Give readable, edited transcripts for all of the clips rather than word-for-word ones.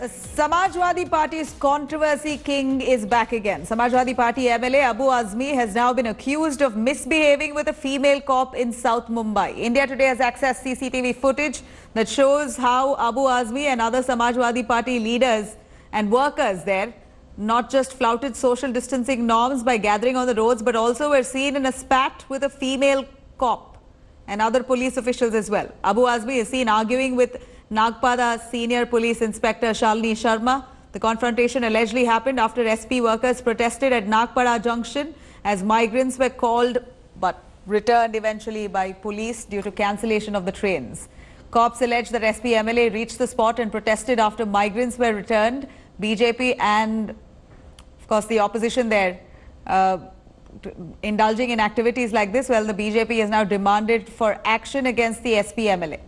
Samajwadi Party's controversy king is back again. Samajwadi Party MLA Abu Azmi has now been accused of misbehaving with a female cop in South Mumbai. India Today has accessed CCTV footage that shows how Abu Azmi and other Samajwadi Party leaders and workers there not just flouted social distancing norms by gathering on the roads, but also were seen in a spat with a female cop and other police officials as well. Abu Azmi is seen arguing with Nagpada Senior Police Inspector Shalini Sharma. The confrontation allegedly happened after SP workers protested at Nagpada Junction as migrants were called but returned eventually by police due to cancellation of the trains. Cops allege that SP MLA reached the spot and protested after migrants were returned. BJP and, of course, the opposition there indulging in activities like this. Well, the BJP has now demanded for action against the SP MLA.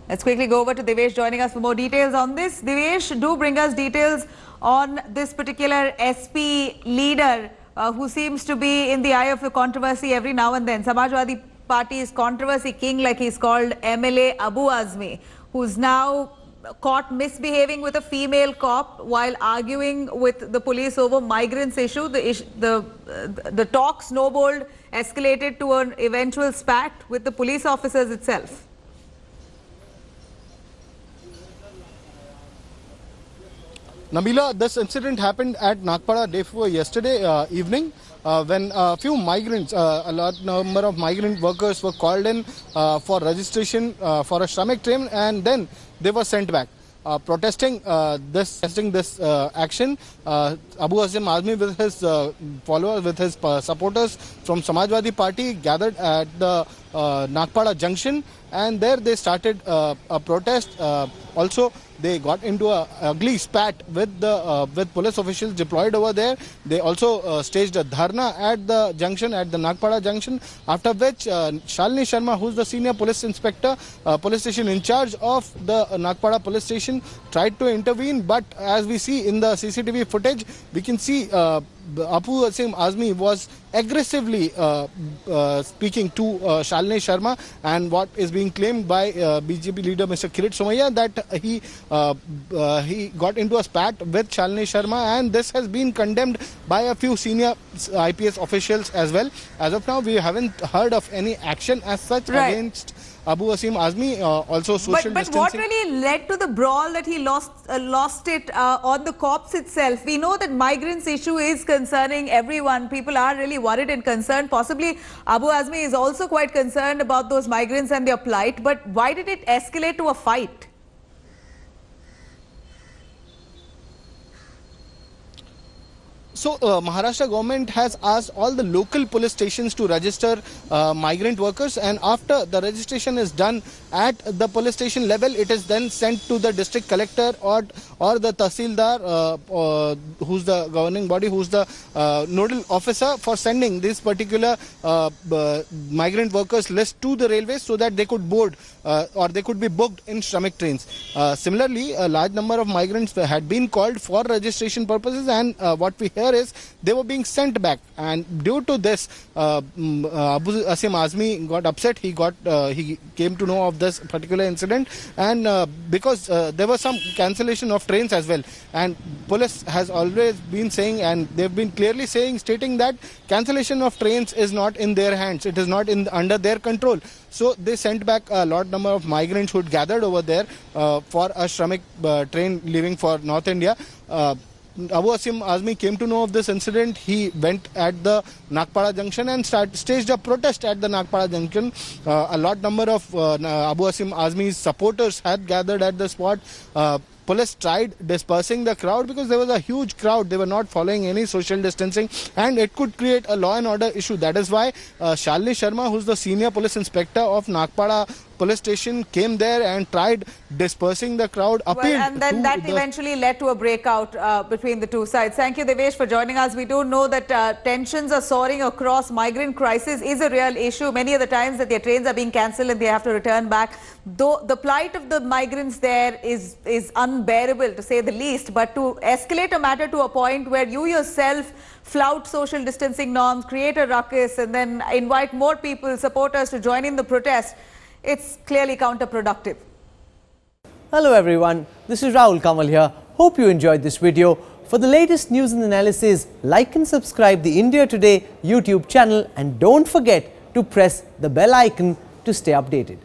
Let's quickly go over to Devesh joining us for more details on this. Devesh, do bring us details on this particular SP leader who seems to be in the eye of the controversy every now and then. Samajwadi Party's controversy king, like he's called, MLA Abu Azmi, who's now caught misbehaving with a female cop while arguing with the police over migrants issue. The talk snowballed, escalated to an eventual spat with the police officers itself. Nabila, this incident happened at Nagpada day before yesterday evening when a few migrants, a large number of migrant workers were called in for registration for a Shramik train, and then they were sent back. Protesting this action, Abu Azmi with his followers, with his supporters from Samajwadi Party gathered at the Nagpada Junction, and there they started a protest. Also, they got into a ugly spat with police officials deployed over there. They also staged a dharna at the junction, at the Nagpada Junction, after which Shalini Sharma, who's the senior police inspector, police station in charge of the Nagpada police station, tried to intervene, but as we see in the CCTV footage, we can see Abu Azmi was aggressively speaking to Shalini Sharma, and what is being claimed by BJP leader Mr. Kirit Somaiya, that he got into a spat with Shalini Sharma, and this has been condemned by a few senior IPS officials as well. As of now, we haven't heard of any action as such against Abu Azmi. Also social distancing. But what really led to the brawl that he lost it on the cops itself? We know that migrants issue is concerning everyone. People are really worried and concerned. Possibly Abu Azmi is also quite concerned about those migrants and their plight. But why did it escalate to a fight? So, Maharashtra government has asked all the local police stations to register migrant workers, and after the registration is done at the police station level, it is then sent to the district collector or the Tahsildar, who's the governing body, who's the nodal officer for sending this particular migrant workers list to the railways so that they could board or they could be booked in Shramik trains. Similarly, a large number of migrants had been called for registration purposes, and what we hear is they were being sent back, and due to this Abu Azmi got upset. He came to know of this particular incident, and because there was some cancellation of trains as well, and police has always been saying, and they've been clearly stating that cancellation of trains is not in their hands, it is not under their control. So they sent back a large number of migrants who had gathered over there for a Shramik train leaving for North India. Abu Azmi came to know of this incident. He went at the Nagpada Junction and staged a protest at the Nagpada Junction. A large number of Abu Azmi's supporters had gathered at the spot. Police tried dispersing the crowd because there was a huge crowd. They were not following any social distancing, and it could create a law and order issue. That is why Shalini Sharma, who's the senior police inspector of Nagpada police station, came there and tried dispersing the crowd. And then that eventually led to a breakout between the two sides. Thank you, Devesh, for joining us. We do know that tensions are soaring across. Migrant crisis is a real issue. Many of the times that their trains are being cancelled and they have to return back. Though the plight of the migrants there is unbearable, to say the least. But to escalate a matter to a point where you yourself flout social distancing norms, create a ruckus, and then invite more people, supporters, to join in the protest, it's clearly counterproductive. Hello everyone, this is Rahul Kamal here. Hope you enjoyed this video. For the latest news and analysis, like and subscribe the India Today YouTube channel and don't forget to press the bell icon to stay updated.